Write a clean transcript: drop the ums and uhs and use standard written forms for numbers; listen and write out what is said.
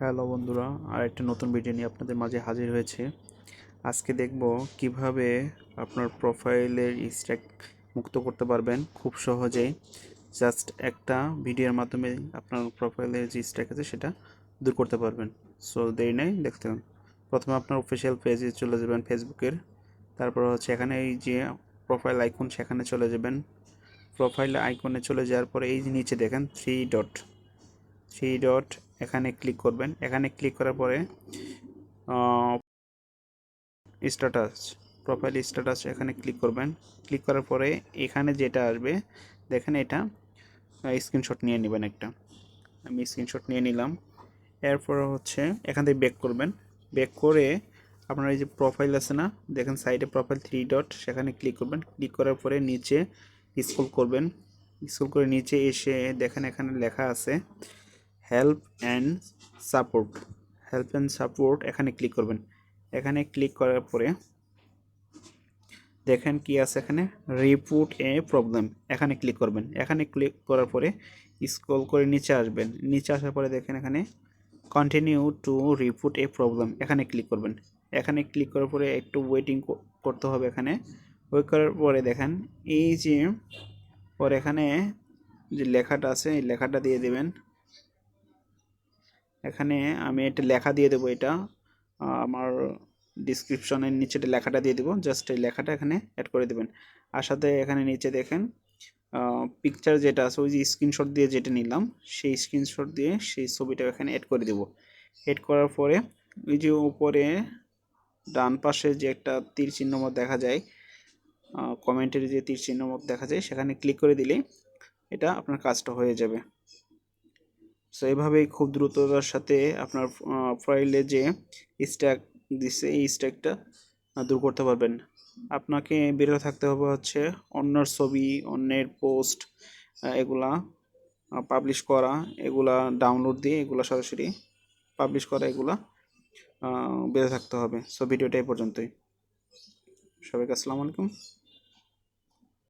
Hello বন্ধুরা, আর একটা নতুন ভিডিও নিয়ে আপনাদের মাঝে হাজির হয়েছে। আজকে দেখব কিভাবে আপনার প্রোফাইলের স্ট্যাক মুক্ত করতে পারবেন খুব সহজেই। জাস্ট একটা ভিডিওর মাধ্যমে আপনার প্রোফাইলের যে স্ট্যাক আছে সেটা দূর করতে পারবেন। সো দেরি নাই, দেখতে হবে। প্রথমে আপনার অফিসিয়াল পেজে চলে যাবেন ফেসবুকের। তারপর হচ্ছে এখানে এই যে প্রোফাইল আইকন, সেখানে চলে যাবেন। প্রোফাইল আইকনে চলে যাওয়ার পরে এই যে নিচে দেখেন থ্রি ডট এখানে ক্লিক করবেন। এখানে ক্লিক করার পরে স্ট্যাটাস, প্রোফাইল স্ট্যাটাস এখানে ক্লিক করবেন। ক্লিক করার পরে এখানে যেটা আসবে দেখেন, এটা স্ক্রিনশট নিয়ে নেবেন একটা। আমি স্ক্রিনশট নিয়ে নিলাম। এরপর হচ্ছে এখান থেকে ব্যাক করবেন। ব্যাক করে আপনার এই যে প্রোফাইল আছে না, দেখেন সাইডে প্রোফাইল থ্রি ডট, সেখানে ক্লিক করবেন। ক্লিক করার পরে নিচে স্ক্রল করবেন। স্ক্রল করে নিচে এসে দেখেন এখানে লেখা আছে help and support. Help and support এখানে ক্লিক করবেন। এখানে ক্লিক করার পরে দেখেন কি আছে এখানে, রিপোর্ট এ প্রবলেম, এখানে ক্লিক করবেন। এখানে ক্লিক করার পরে স্ক্রল করে নিচে আসবেন। নিচে আসার পরে দেখেন এখানে continue to report A problem, এখানে ক্লিক করবেন। এখানে ক্লিক করার পরে একটু ওয়েটিং করতে হবে। এখানে ওয়েট করার পরে দেখেন এই যে পরে এখানে যে লেখাটা আছে এই লেখাটা দিয়ে দেবেন। এখানে আমি একটা লেখা দিয়ে দেবো, এটা আমার ডিসক্রিপশনের নিচে লেখাটা দিয়ে দেবো। জাস্ট এই লেখাটা এখানে অ্যাড করে দেবেন। আর সাথে এখানে নিচে দেখেন পিকচার যেটা আছে, ওই যে স্ক্রিনশট দিয়ে যেটা নিলাম, সেই স্ক্রিনশট দিয়ে সেই ছবিটা এখানে অ্যাড করে দেবো। অ্যাড করার পরে ওই যে উপরে ডান পাশে যে একটা তীর চিহ্ন মত দেখা যায়, কমেন্টের যে তীর চিহ্ন মত দেখা যায়, সেখানে ক্লিক করে দিলে এটা আপনার কাজটা হয়ে যাবে। সো এইভাবেই খুব দ্রুততার সাথে আপনার ফাইলে যে স্ট্যাক দিচ্ছে এই স্ট্যাকটা দূর করতে পারবেন। আপনাকে বিরত থাকতে হবে হচ্ছে অন্যের ছবি, অন্যের পোস্ট এগুলা পাবলিশ করা, এগুলা ডাউনলোড দিয়ে এগুলা সরাসরি পাবলিশ করা, এগুলা বিরত থাকতে হবে। সো ভিডিওটা এই পর্যন্তই। সবাইকে আসসালামু আলাইকুম।